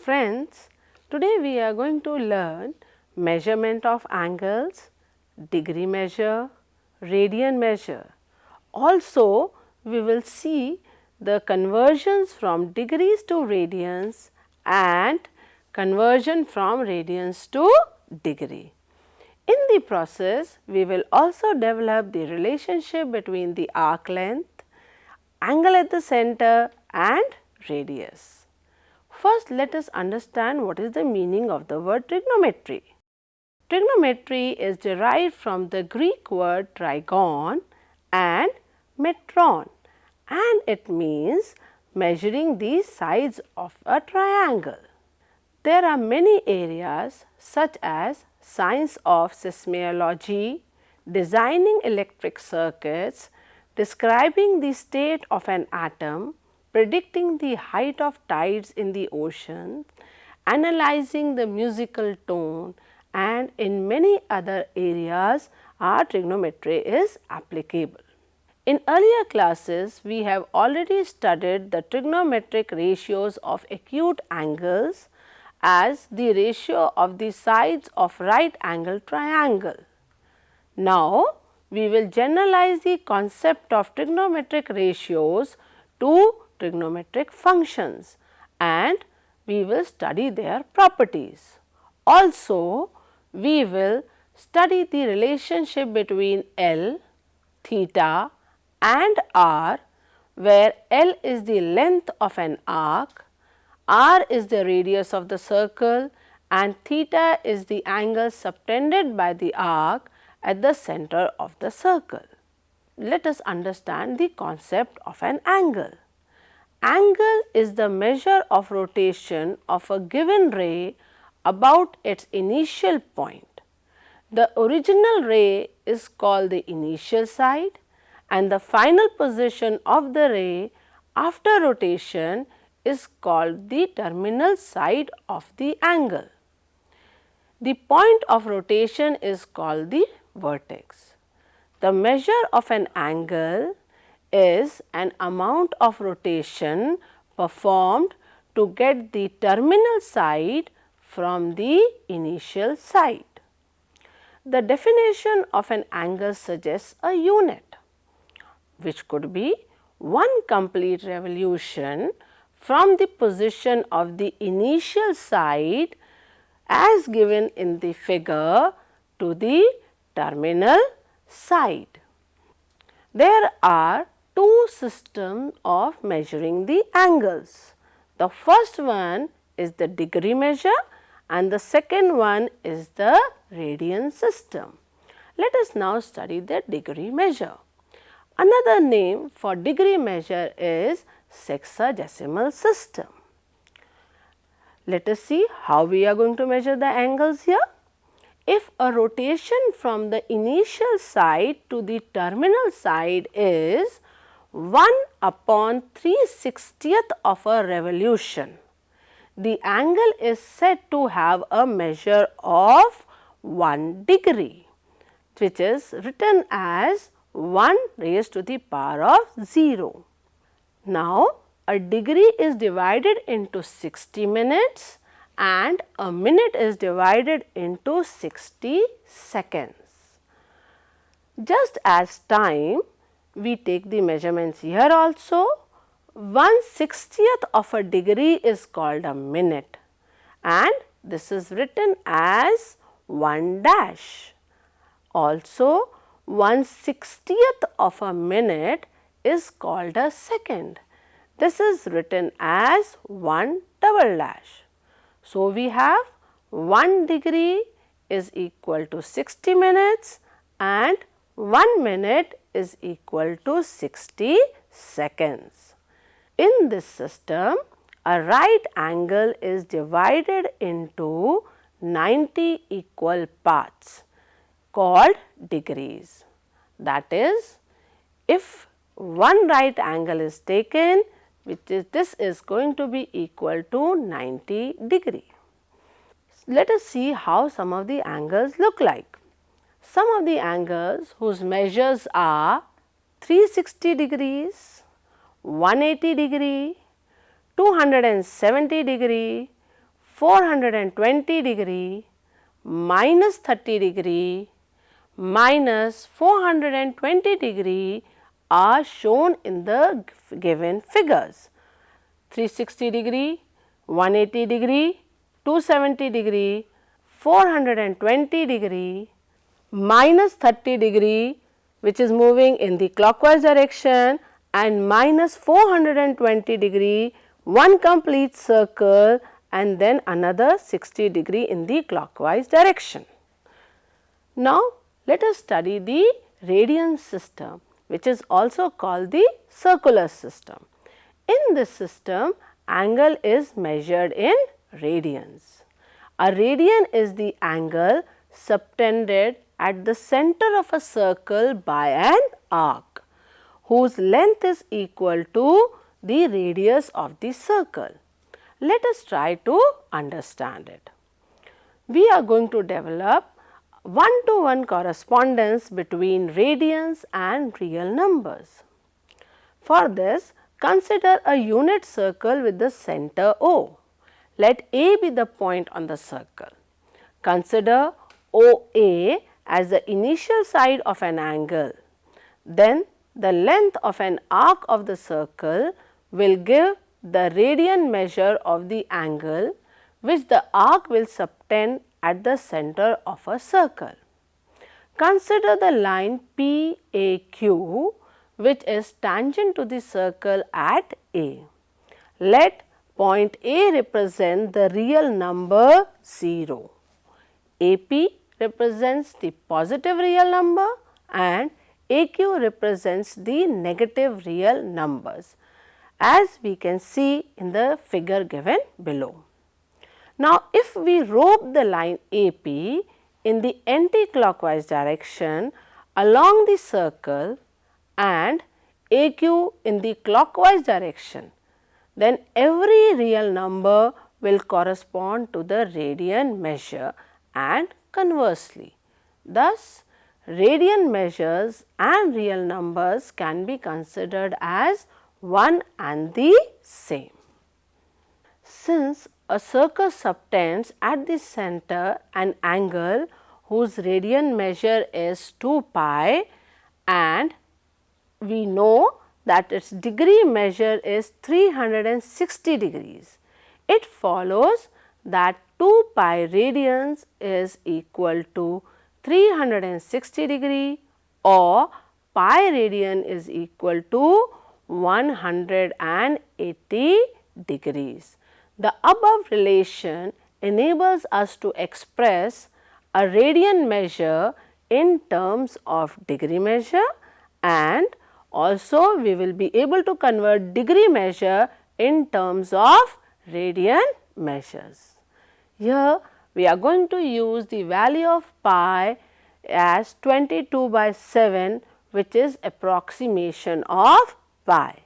Friends, today we are going to learn measurement of angles, degree measure, radian measure. Also, we will see the conversions from degrees to radians and conversion from radians to degree. In the process, we will also develop the relationship between the arc length, angle at the center and radius. First, let us understand what is the meaning of the word trigonometry. Trigonometry is derived from the Greek word trigon and metron, and it means measuring the sides of a triangle. There are many areas such as science of seismology, designing electric circuits, describing the state of an atom, predicting the height of tides in the ocean, analyzing the musical tone, and in many other areas our trigonometry is applicable. In earlier classes, we have already studied the trigonometric ratios of acute angles as the ratio of the sides of right angle triangle. Now, we will generalize the concept of trigonometric ratios to trigonometric functions and we will study their properties. Also, we will study the relationship between L, theta and R, where L is the length of an arc, R is the radius of the circle and theta is the angle subtended by the arc at the center of the circle. Let us understand the concept of an angle. Angle is the measure of rotation of a given ray about its initial point. The original ray is called the initial side and the final position of the ray after rotation is called the terminal side of the angle. The point of rotation is called the vertex. The measure of an angle is an amount of rotation performed to get the terminal side from the initial side. The definition of an angle suggests a unit, which could be one complete revolution from the position of the initial side as given in the figure to the terminal side. There are two systems of measuring the angles. The first one is the degree measure and the second one is the radian system. Let us now study the degree measure. Another name for degree measure is sexagesimal system. Let us see how we are going to measure the angles here. If a rotation from the initial side to the terminal side is 1 upon 3/60th of a revolution, the angle is said to have a measure of 1 degree, which is written as 1 raised to the power of 0. Now, a degree is divided into 60 minutes and a minute is divided into 60 seconds. Just as time, we take the measurements here also. 1/60th of a degree is called a minute and this is written as 1 dash. Also, 1/60th of a minute is called a second. This is written as 1 double dash. So, we have 1 degree is equal to 60 minutes and 1 minute is equal to 60 seconds. In this system, a right angle is divided into 90 equal parts called degrees. That is, if one right angle is taken, this is going to be equal to 90 degree. Let us see how some of the angles look like. Some of the angles whose measures are 360 degrees, 180 degree, 270 degree, 420 degree minus 30 degree minus 420 degree are shown in the given figures. 360 degree, 180 degree, 270 degree, 420 degree, minus 30 degree which is moving in the clockwise direction, and minus 420 degree, one complete circle and then another 60 degree in the clockwise direction. Now, let us study the radian system, which is also called the circular system. In this system, angle is measured in radians. A radian is the angle subtended at the center of a circle by an arc, whose length is equal to the radius of the circle. Let us try to understand it. We are going to develop one-to-one correspondence between radians and real numbers. For this, consider a unit circle with the center O. Let A be the point on the circle. Consider OA as the initial side of an angle. Then the length of an arc of the circle will give the radian measure of the angle which the arc will subtend at the center of a circle. Consider the line PAQ which is tangent to the circle at A. Let point A represent the real number 0. AP represents the positive real number and AQ represents the negative real numbers, as we can see in the figure given below. Now, if we rope the line AP in the anti-clockwise direction along the circle and AQ in the clockwise direction, then every real number will correspond to the radian measure and conversely. Thus, radian measures and real numbers can be considered as one and the same. Since a circle subtends at the center an angle whose radian measure is 2 pi and we know that its degree measure is 360 degrees, it follows that 2 pi radians is equal to 360 degree or pi radian is equal to 180 degrees. The above relation enables us to express a radian measure in terms of degree measure, and also we will be able to convert degree measure in terms of radian measures. Here we are going to use the value of pi as 22/7, which is approximation of pi,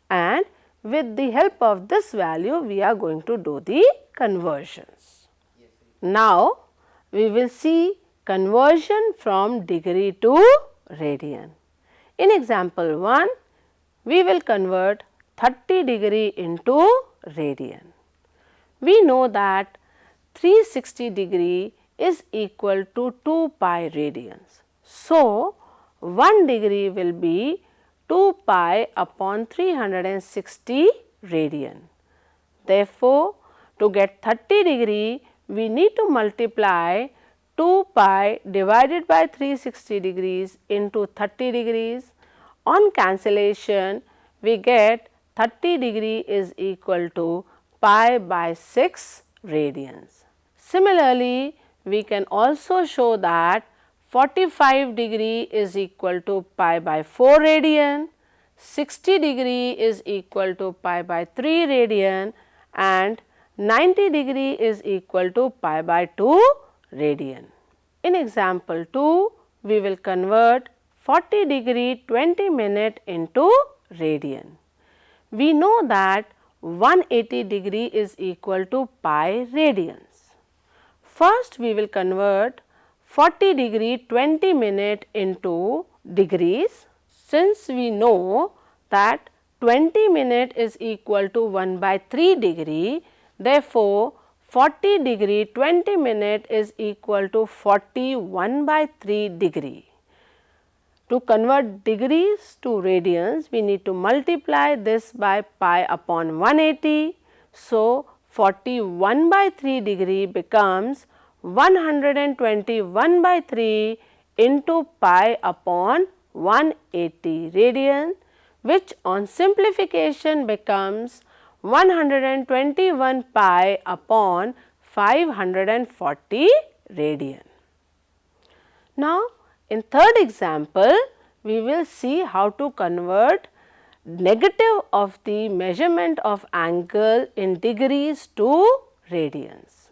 and with the help of this value we are going to do the conversions. Now, we will see conversion from degree to radian. In example 1, we will convert 30 degree into radian. We know that 360 degree is equal to 2 pi radians. So, 1 degree will be 2 pi upon 360 radian. Therefore, to get 30 degree, we need to multiply 2 pi divided by 360 degrees into 30 degrees. On cancellation, we get 30 degree is equal to pi by 6 radians. Similarly, we can also show that 45 degree is equal to pi by 4 radian, 60 degree is equal to pi by 3 radian, and 90 degree is equal to pi by 2 radian. In example 2, we will convert 40 degree 20 minute into radian. We know that 180 degree is equal to pi radians. First, we will convert 40 degree 20 minute into degrees. Since we know that 20 minute is equal to 1/3 degree, therefore, 40 degree 20 minute is equal to 41 by 3 degree. To convert degrees to radians, we need to multiply this by pi upon 180. So, 41 by 3 degree becomes 121 by 3 into pi upon 180 radian, which on simplification becomes 121 pi upon 540 radian. Now, in third example, we will see how to convert negative of the measurement of angle in degrees to radians.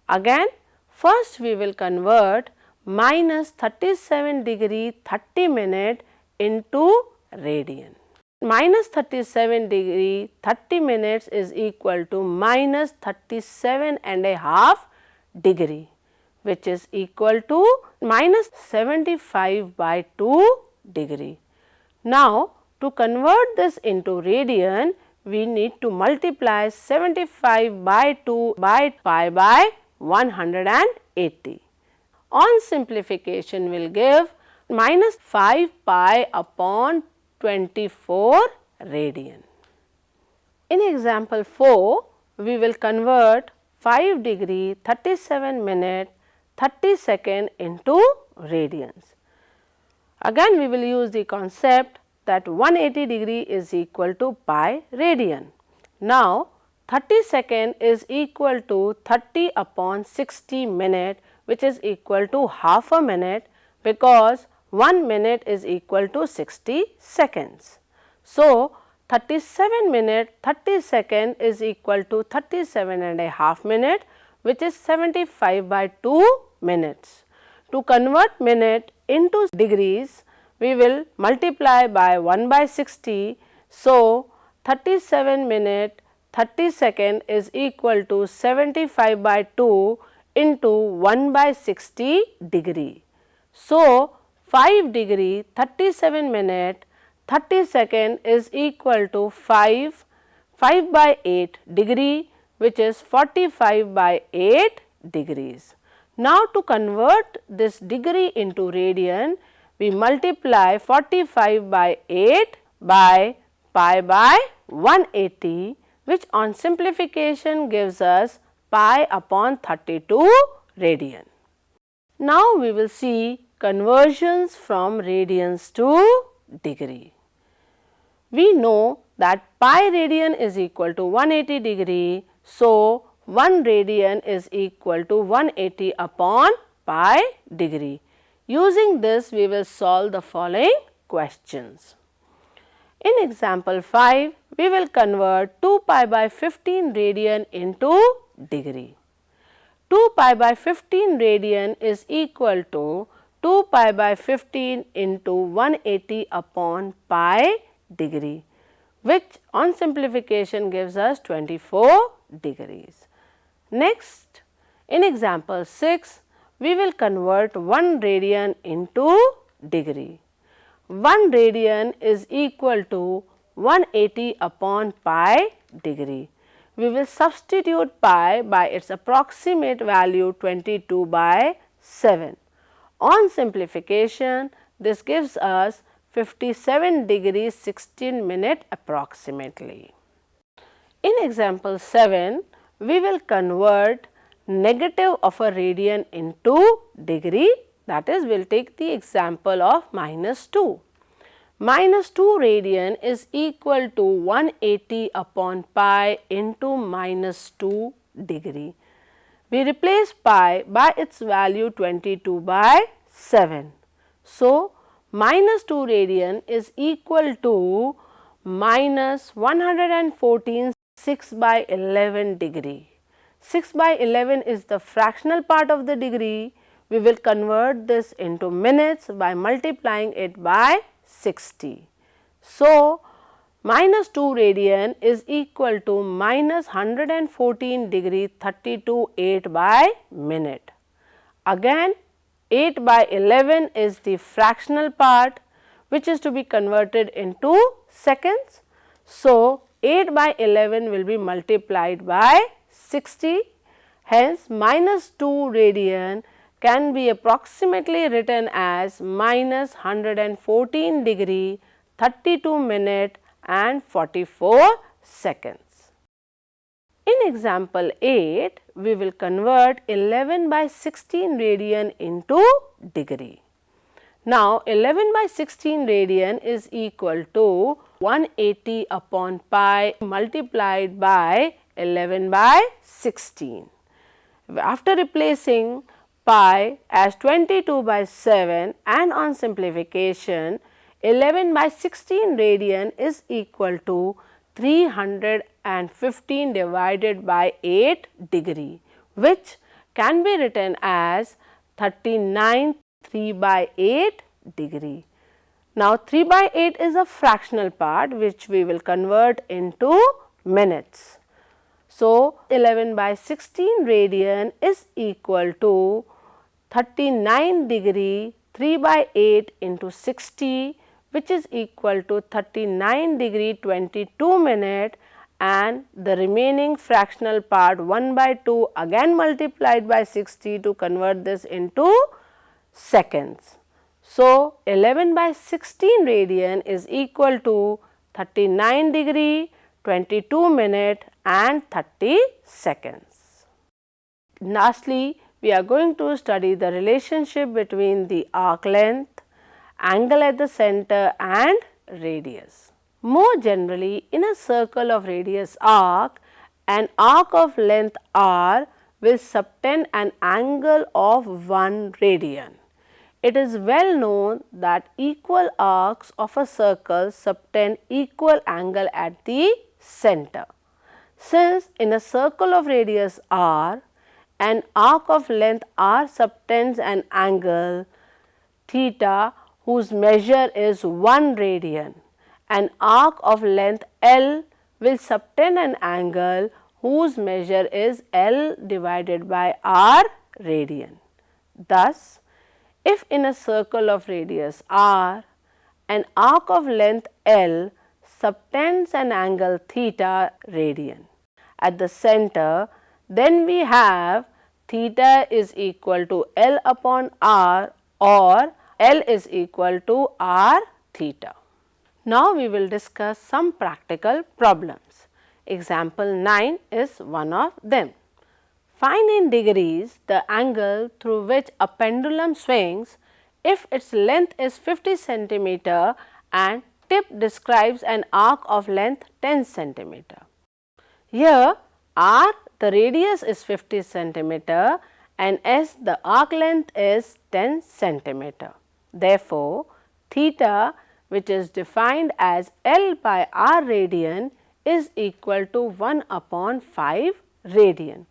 Again, first we will convert minus 37 degree 30 minute into radian. Minus 37 degree 30 minutes is equal to minus 37 and a half degree, which is equal to minus 75 by 2 degree. Now, to convert this into radian, we need to multiply 75 by 2 by pi by 180. On simplification will give minus 5 pi upon 24 radian. In example 4, we will convert 5 degree 37 minute 30 second into radians. Again we will use the concept that 180 degree is equal to pi radian. Now 30 second is equal to 30 upon 60 minute, which is equal to half a minute, because 1 minute is equal to 60 seconds. So 37 minute 30 second is equal to 37 and a half minute, which is 75 by 2 minutes. To convert minute into degrees, we will multiply by 1 by 60. So 37 minute 30 second is equal to 75 by 2 into 1 by 60 degree. So 5 degree 37 minute 30 second is equal to 5 by 8 degree, which is 45 by 8 degrees. Now to convert this degree into radian, we multiply 45 by 8 by pi by 180, which on simplification gives us pi upon 32 radian. Now we will see conversions from radians to degree. We know that pi radian is equal to 180 degree. So 1 radian is equal to 180 upon pi degree. Using this, we will solve the following questions. In example 5, we will convert 2 pi by 15 radian into degree. 2 pi by 15 radian is equal to 2 pi by 15 into 180 upon pi degree, which on simplification gives us 24 degrees. Next, in example 6, we will convert 1 radian into degree. 1 radian is equal to 180 upon pi degree. We will substitute pi by its approximate value 22 by 7. On simplification, this gives us 57 degrees 16 minute approximately. In example 7, we will convert negative of a radian into degree, that is, we will take the example of minus 2. Minus 2 radian is equal to 180 upon pi into minus 2 degree. We replace pi by its value 22 by 7. So, minus 2 radian is equal to minus 114 6 by 11 degree. 6 by 11 is the fractional part of the degree. We will convert this into minutes by multiplying it by 60. So, minus 2 radian is equal to minus 114 degree 32 8 by minute. Again 8 by 11 is the fractional part, which is to be converted into seconds. So, 8 by 11 will be multiplied by 60 Hence, minus 2 radian can be approximately written as minus 114 degree 32 minute and 44 seconds. In example 8, we will convert 11 by 16 radian into degree. Now, 11 by 16 radian is equal to 180 upon pi multiplied by 11 by 16. After replacing pi as 22 by 7 and on simplification, 11 by 16 radian is equal to 315 divided by 8 degree, which can be written as 39 3 by 8 degree. Now, 3 by 8 is a fractional part which we will convert into minutes. So, 11 by 16 radian is equal to 39 degree 3 by 8 into 60, which is equal to 39 degree 22 minute, and the remaining fractional part 1 by 2 again multiplied by 60 to convert this into seconds. So, 11 by 16 radian is equal to 39 degree 22 minute and 30 seconds. Lastly, we are going to study the relationship between the arc length, angle at the center and radius. More generally, in a circle of radius arc, an arc of length r will subtend an angle of 1 radian. It is well known that equal arcs of a circle subtend equal angle at the center. Since in a circle of radius r, an arc of length r subtends an angle theta whose measure is 1 radian, an arc of length L will subtend an angle whose measure is L divided by r radian. Thus, if in a circle of radius r, an arc of length L subtends an angle theta radian at the center, then we have theta is equal to L upon r, or L is equal to r theta. Now, we will discuss some practical problems. Example 9 is one of them. Find in degrees the angle through which a pendulum swings if its length is 50 centimeter and tip describes an arc of length 10 centimeter. Here r, the radius is 50 centimeter and s, the arc length is 10 centimeter. Therefore, theta, which is defined as L by r radian, is equal to 1 upon 5 radian.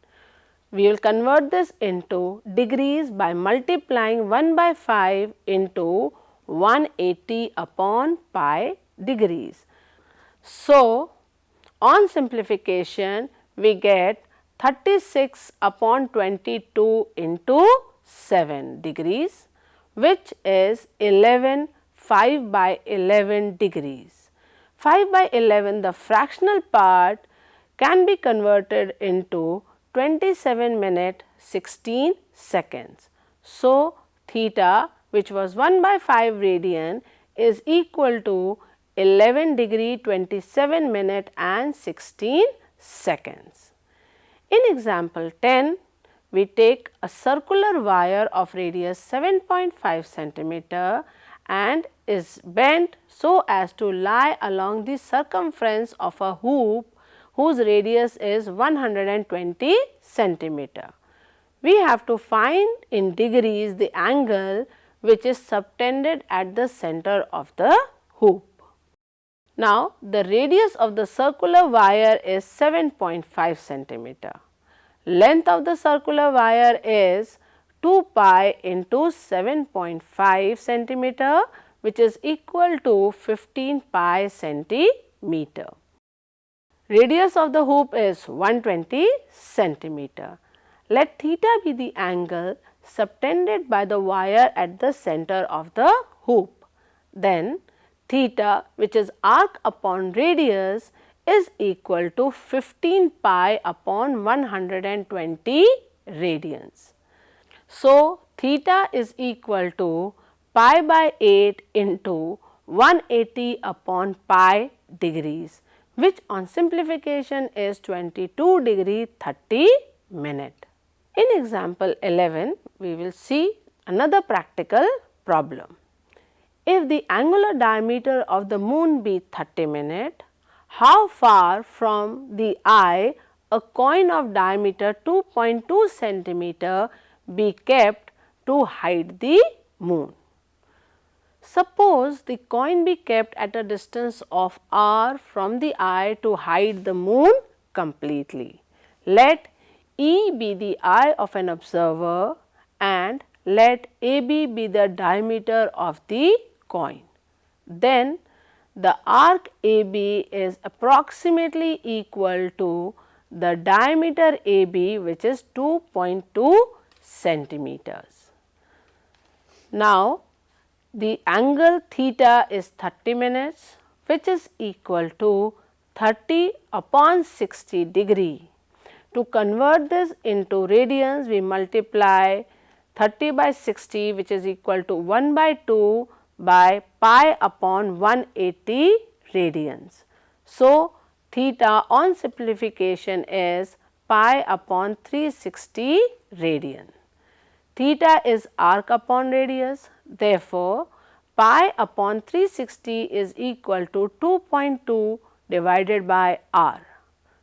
We will convert this into degrees by multiplying 1 by 5 into 180 upon pi degrees. So, on simplification, we get 36 upon 22 into 7 degrees, which is 11 5 by 11 degrees. 5 by 11, the fractional part, can be converted into 27 minute 16 seconds. So, theta, which was 1 by 5 radian, is equal to 11 degree 27 minute and 16 seconds. In example 10, we take a circular wire of radius 7.5 centimeter and is bent so as to lie along the circumference of a hoop whose radius is 120 centimeter. We have to find in degrees the angle which is subtended at the center of the hoop. Now, the radius of the circular wire is 7.5 centimeter. Length of the circular wire is 2 pi into 7.5 centimeter, which is equal to 15 pi centimeter. Radius of the hoop is 120 centimeter. Let theta be the angle subtended by the wire at the center of the hoop. Then theta, which is arc upon radius, is equal to 15 pi upon 120 radians. So, theta is equal to pi by 8 into 180 upon pi degrees, which on simplification is 22 degree 30 minute. In example 11, we will see another practical problem. If the angular diameter of the moon be 30 minute, how far from the eye a coin of diameter 2.2 centimeter be kept to hide the moon? Suppose the coin be kept at a distance of r from the eye to hide the moon completely. Let E be the eye of an observer and let AB be the diameter of the coin. Then the arc AB is approximately equal to the diameter AB, which is 2.2 centimeters. Now, the angle theta is 30 minutes, which is equal to 30 upon 60 degree. To convert this into radians, we multiply 30 by 60, which is equal to 1 by 2 by pi upon 180 radians. So, theta on simplification is pi upon 360 radian. Theta is arc upon radius, therefore, pi upon 360 is equal to 2.2 divided by r.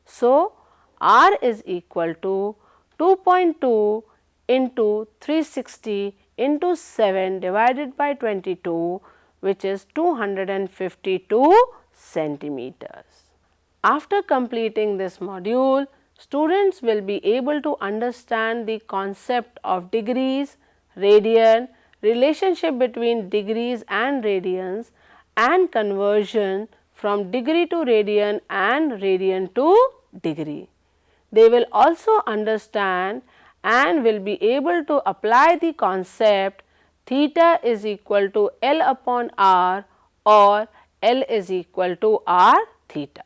So, r is equal to 2.2 into 360 into 7 divided by 22, which is 252 centimeters. After completing this module, students will be able to understand the concept of degrees, radian, relationship between degrees and radians, and conversion from degree to radian and radian to degree. They will also understand and will be able to apply the concept theta is equal to L upon R or L is equal to R theta.